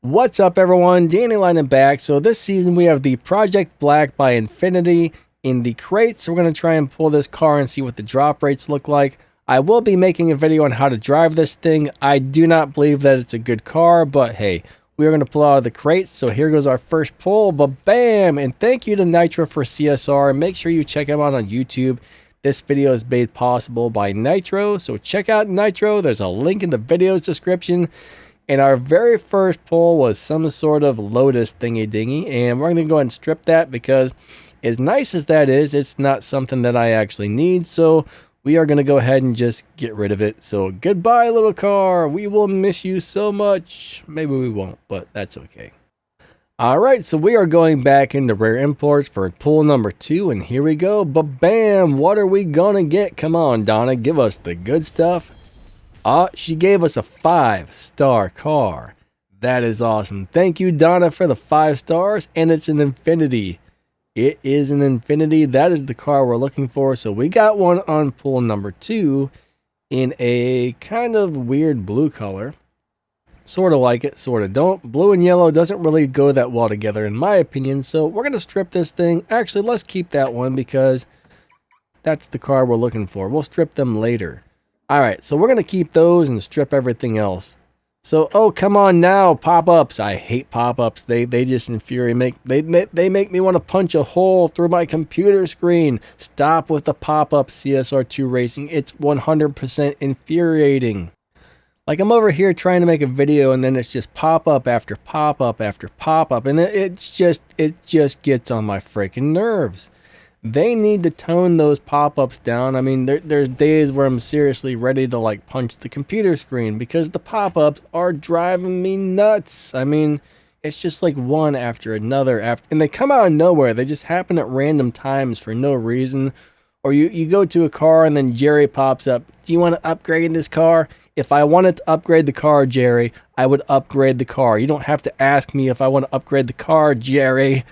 What's up, everyone? Danny Lining back. So this season we have the Project Black by Infinity in the crate. So we're going to try and pull this car and see what the drop rates look like. I will be making a video on how to drive this thing. I do not believe that it's a good car, but hey, we are going to pull out of the crate. So here goes our first pull, but bam! And thank you to Nitro for CSR. Make sure you check him out on YouTube. This video is made possible by Nitro, so check out Nitro. There's a link in the video's description. And our very first pull was some sort of Lotus thingy dingy, and we're going to go ahead and strip that because as nice as that is, it's not something that I actually need. So we are going to go ahead and just get rid of it. So goodbye, little car. We will miss you so much. Maybe we won't, but that's okay. All right, so we are going back into rare imports for pull number 2, and here we go. But bam, what are we going to get? Come on, Donna, give us the good stuff. She gave us a 5-star car. That is awesome. Thank you, Donna, for the 5 stars. And it's an Infinity. It is an Infinity. That is the car we're looking for. So we got one on pull number 2 in a kind of weird blue color. Sort of like it, sort of don't. Blue and yellow doesn't really go that well together in my opinion. So we're going to strip this thing. Actually, let's keep that one because that's the car we're looking for. We'll strip them later. Alright, so we're going to keep those and strip everything else. So, oh, come on now, pop-ups. I hate pop-ups. They just infuriate me. They make me want to punch a hole through my computer screen. Stop with the pop-up, CSR2 Racing. It's 100% infuriating. Like, I'm over here trying to make a video, and then it's just pop-up after pop-up after pop-up. And it just gets on my freaking nerves. They need to tone those pop-ups down. I mean, there's days where I'm seriously ready to like punch the computer screen because the pop-ups are driving me nuts. I mean, it's just like one after another and they come out of nowhere. They just happen at random times for no reason. Or you go to a car and then Jerry pops up. Do you want to upgrade this car? If I wanted to upgrade the car, Jerry, I would upgrade the car. You don't have to ask me if I want to upgrade the car, Jerry.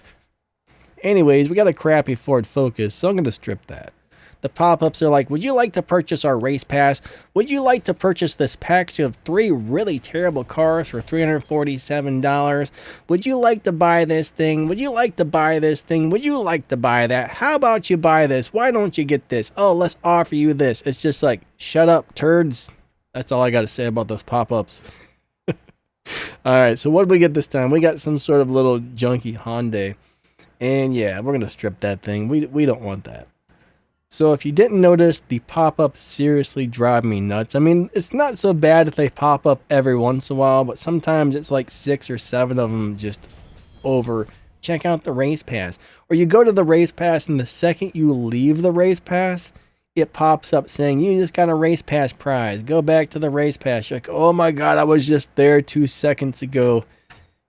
Anyways, we got a crappy Ford Focus, so I'm going to strip that. The pop-ups are like, would you like to purchase our race pass? Would you like to purchase this package of 3 really terrible cars for $347? Would you like to buy this thing? Would you like to buy this thing? Would you like to buy that? How about you buy this? Why don't you get this? Oh, let's offer you this. It's just like, shut up, turds. That's all I got to say about those pop-ups. Alright, so what did we get this time? We got some sort of little junky Hyundai. And yeah, we're going to strip that thing. We don't want that. So if you didn't notice, the pop-ups seriously drive me nuts. I mean, it's not so bad if they pop up every once in a while, but sometimes it's like 6 or 7 of them just over. Check out the race pass. Or you go to the race pass and the second you leave the race pass, it pops up saying, you just got a race pass prize. Go back to the race pass. You're like, oh my god, I was just there 2 seconds ago.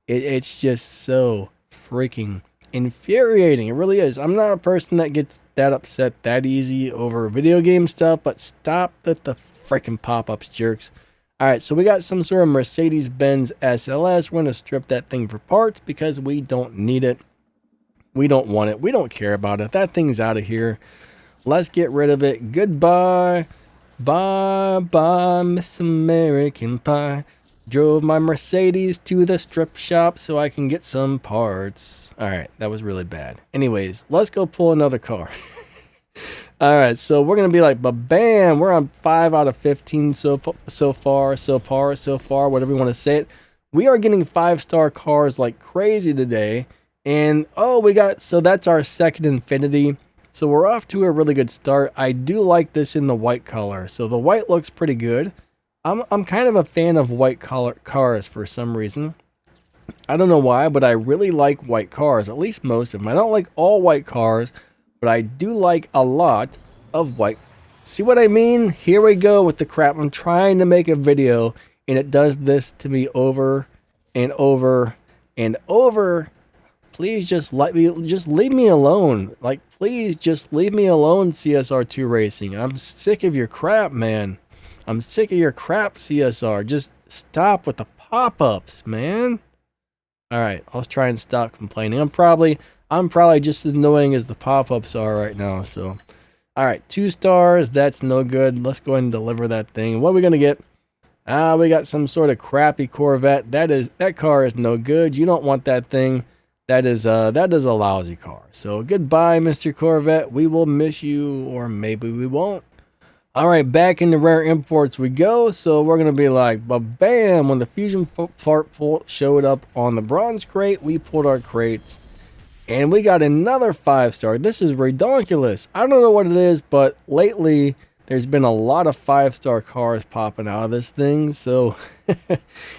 It's just so freaking infuriating. It really is. I'm not a person that gets that upset that easy over video game stuff, but stop with the freaking pop-ups, jerks. Alright, so we got some sort of Mercedes-Benz SLS. We're going to strip that thing for parts because we don't need it. We don't want it. We don't care about it. That thing's out of here. Let's get rid of it. Goodbye. Bye-bye, Miss American Pie. Drove my Mercedes to the strip shop so I can get some parts. Alright, that was really bad. Anyways, let's go pull another car. Alright, so we're going to be like, but bam, we're on 5 out of 15 so far, whatever you want to say it. We are getting 5-star cars like crazy today. And, oh, so that's our second Infinity. So we're off to a really good start. I do like this in the white color. So the white looks pretty good. I'm kind of a fan of white color cars for some reason. I don't know why, but I really like white cars, at least most of them. I don't like all white cars, but I do like a lot of white. See what I mean? Here we go with the crap. I'm trying to make a video, and it does this to me over and over and over. Please just leave me alone. Like, please just leave me alone, CSR2 Racing. I'm sick of your crap, man. I'm sick of your crap, CSR. Just stop with the pop-ups, man. Alright, let's try and stop complaining. I'm probably just as annoying as the pop-ups are right now, so. Alright, 2 stars, that's no good. Let's go ahead and deliver that thing. What are we going to get? Ah, we got some sort of crappy Corvette. That car is no good. You don't want that thing. That is a lousy car. So goodbye, Mr. Corvette. We will miss you, or maybe we won't. All right, back into rare imports we go. So we're gonna be like, but bam! When the fusion part showed up on the bronze crate, we pulled our crates, and we got another 5-star. This is ridiculous. I don't know what it is, but lately there's been a lot of 5-star cars popping out of this thing. So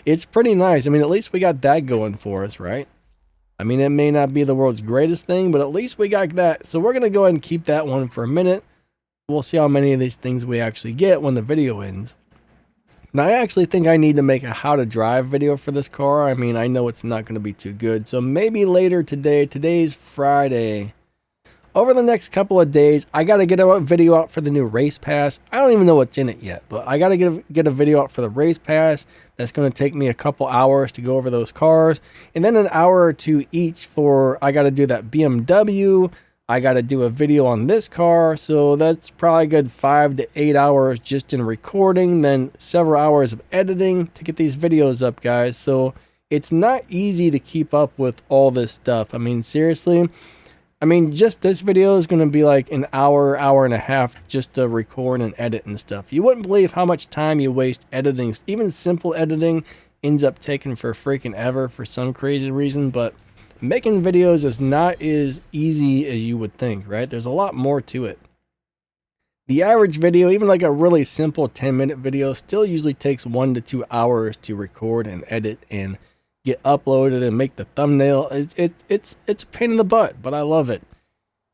it's pretty nice. I mean, at least we got that going for us, right? I mean, it may not be the world's greatest thing, but at least we got that. So we're gonna go ahead and keep that one for a minute. We'll see how many of these things we actually get when the video ends. Now, I actually think I need to make a how to drive video for this car. I mean, I know it's not going to be too good. So maybe later today. Today's Friday. Over the next couple of days, I got to get a video out for the new race pass. I don't even know what's in it yet, but I got to get a video out for the race pass. That's going to take me a couple hours to go over those cars. And then an hour or two each for, I got to do that BMW. I got to do a video on this car, so that's probably a good 5 to 8 hours just in recording, then several hours of editing to get these videos up, guys. So it's not easy to keep up with all this stuff. I mean, seriously, I mean, just this video is going to be like an hour, hour and a half just to record and edit and stuff. You wouldn't believe how much time you waste editing. Even simple editing ends up taking for freaking ever for some crazy reason, but making videos is not as easy as you would think, right? There's a lot more to it. The average video, even like a really simple 10-minute video, still usually takes 1 to 2 hours to record and edit and get uploaded and make the thumbnail. It's a pain in the butt, but I love it.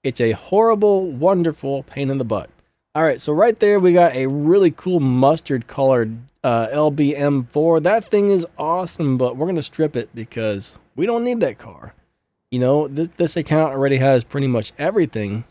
It's a horrible, wonderful pain in the butt. All right, so right there we got a really cool mustard colored LBM4. That thing is awesome, but we're gonna strip it because we don't need that car. You know, this account already has pretty much everything.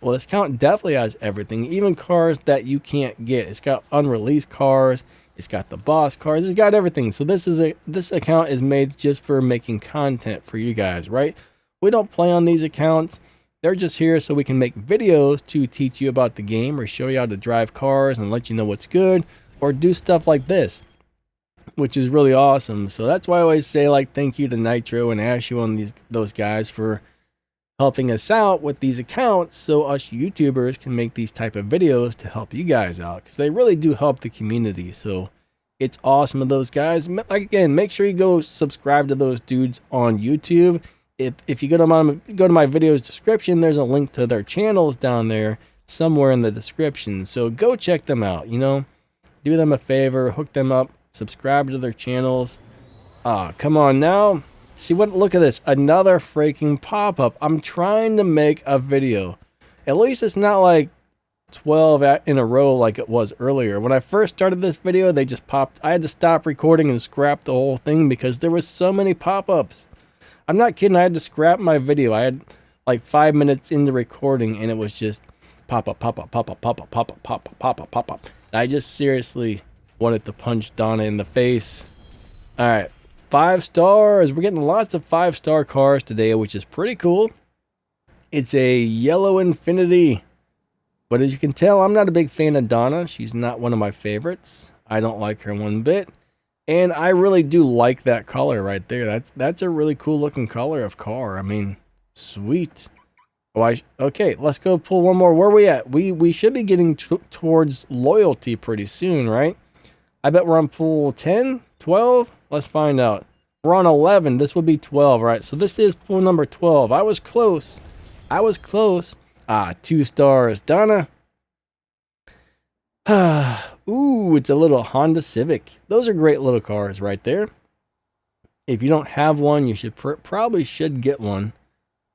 Well, this account definitely has everything, even cars that you can't get. It's got unreleased cars. It's got the boss cars. It's got everything. So this account is made just for making content for you guys, right? We don't play on these accounts. They're just here so we can make videos to teach you about the game or show you how to drive cars and let you know what's good or do stuff like this, which is really awesome. So that's why I always say, like, thank you to Nitro and Ashu and those guys for helping us out with these accounts so us YouTubers can make these type of videos to help you guys out, because they really do help the community. So it's awesome of those guys. Again, make sure you go subscribe to those dudes on YouTube. If you go to my video's description, there's a link to their channels down there somewhere in the description. So go check them out, you know, do them a favor, hook them up, subscribe to their channels. Come on now. See what? Look at this. Another freaking pop-up. I'm trying to make a video. At least it's not like 12 in a row like it was earlier. When I first started this video, they just popped. I had to stop recording and scrap the whole thing because there was so many pop-ups. I'm not kidding. I had to scrap my video. I had like 5 minutes into recording and it was just pop-up, pop-up, pop-up, pop-up, pop-up, pop-up, pop-up, pop-up. I just seriously wanted to punch Donna in the face. All right. 5 stars. We're getting lots of 5-star cars today, which is pretty cool. It's a yellow Infinity. But as you can tell, I'm not a big fan of Donna. She's not one of my favorites. I don't like her one bit. And I really do like that color right there. That's a really cool looking color of car. I mean, sweet. Oh, okay, let's go pull one more. Where are we at? We should be getting towards loyalty pretty soon, right? I bet we're on pool 10, 12. Let's find out. We're on 11. This would be 12, right? So this is pool number 12. I was close. I was close. 2 stars. Donna. Ooh, it's a little Honda Civic. Those are great little cars right there. If you don't have one, you should probably should get one.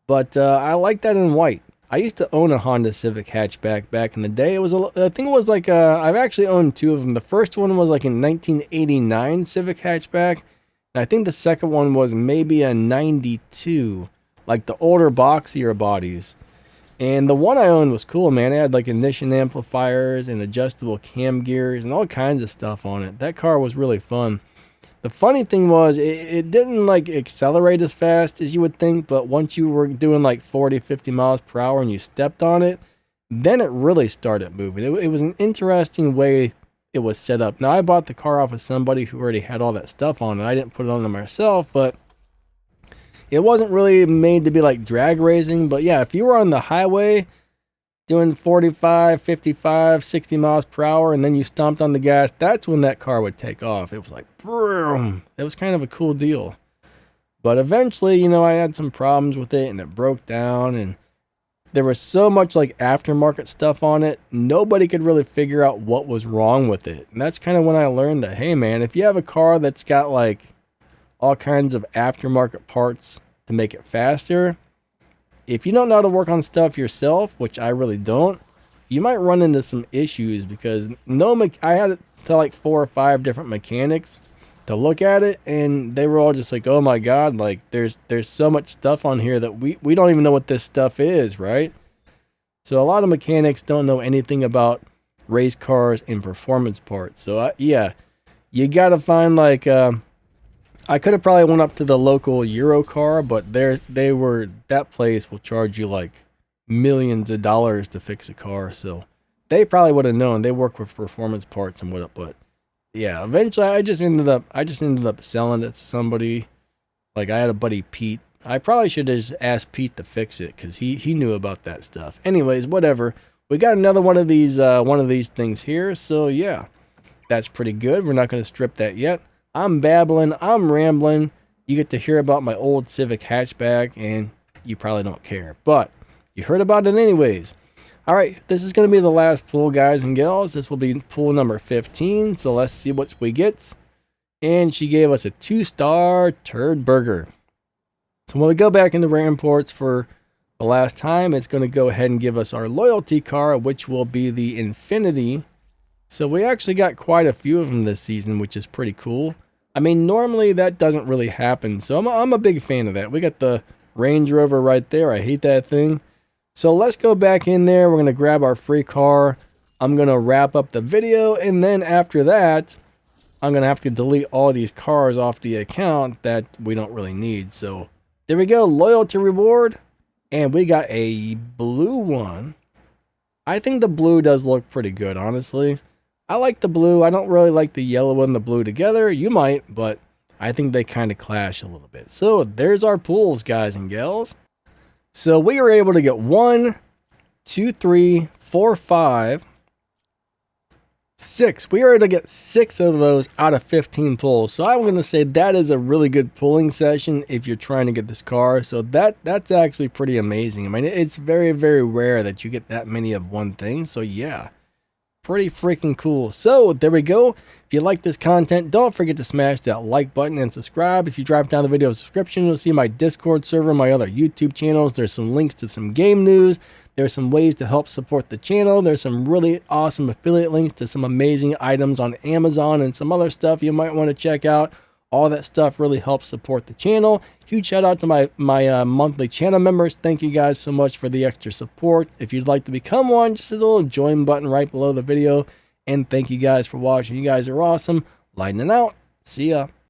But I like that in white. I used to own a Honda Civic hatchback back in the day. It was I think it was like I've actually owned 2 of them. The first one was like a 1989 Civic hatchback, and I think the second one was maybe a 92, like the older boxier bodies. And the one I owned was cool, man. It had like ignition amplifiers and adjustable cam gears and all kinds of stuff on it. That car was really fun. The funny thing was, it didn't like accelerate as fast as you would think, but once you were doing like 40, 50 miles per hour and you stepped on it, then it really started moving. It was an interesting way it was set up. Now, I bought the car off of somebody who already had all that stuff on it. I didn't put it on myself, but it wasn't really made to be like drag racing. But yeah, if you were on the highway doing 45, 55, 60 miles per hour, and then you stomped on the gas, that's when that car would take off. It was like, boom. It was kind of a cool deal. But eventually, you know, I had some problems with it, and it broke down, and there was so much like aftermarket stuff on it, nobody could really figure out what was wrong with it. And that's kind of when I learned that, hey man, if you have a car that's got like all kinds of aftermarket parts to make it faster, if you don't know how to work on stuff yourself, which I really don't, you might run into some issues, because I had to like 4 or 5 different mechanics to look at it, and they were all just like, oh my god, like there's so much stuff on here that we don't even know what this stuff is, right? So a lot of mechanics don't know anything about race cars and performance parts. So yeah, you gotta find like I could have probably went up to the local Euro car, but that place will charge you like millions of dollars to fix a car. So they probably would have known. They work with performance parts and whatnot. But yeah, eventually I just ended up selling it to somebody. Like, I had a buddy, Pete. I probably should have just asked Pete to fix it, because he knew about that stuff. Anyways, whatever. We got another one of these things here. So yeah, that's pretty good. We're not going to strip that yet. I'm babbling, I'm rambling. You get to hear about my old Civic hatchback, and you probably don't care, but you heard about it anyways. All right, this is going to be the last pool, guys and gals. This will be pool number 15, so let's see what we get. And she gave us a 2-star turd burger. So when we go back into Rare Imports for the last time, it's going to go ahead and give us our loyalty car, which will be the Infinity. So we actually got quite a few of them this season, which is pretty cool. I mean, normally that doesn't really happen, so I'm a big fan of that. We got the Range Rover right there. I hate that thing. So let's go back in there. We're going to grab our free car. I'm going to wrap up the video, and then after that, I'm going to have to delete all these cars off the account that we don't really need. So there we go, loyalty reward, and we got a blue one. I think the blue does look pretty good, honestly. I like the blue. I don't really like the yellow and the blue together. You might, but I think they kind of clash a little bit. So there's our pools, guys and gals. So we were able to get 1, 2, 3, 4, 5, 6. We were able to get 6 of those out of 15 pulls. So I'm going to say that is a really good pulling session if you're trying to get this car. So that's actually pretty amazing. I mean, it's very, very rare that you get that many of one thing. So yeah, pretty freaking cool. So there we go. If you like this content, don't forget to smash that like button and subscribe. If you drop down the video description, you'll see my Discord server, my other YouTube channels. There's some links to some game news. There's some ways to help support the channel. There's some really awesome affiliate links to some amazing items on Amazon and some other stuff you might want to check out. All that stuff really helps support the channel. Huge shout out to my monthly channel members. Thank you guys so much for the extra support. If you'd like to become one, just a little join button right below the video. And thank you guys for watching. You guys are awesome. Lightning out. See ya.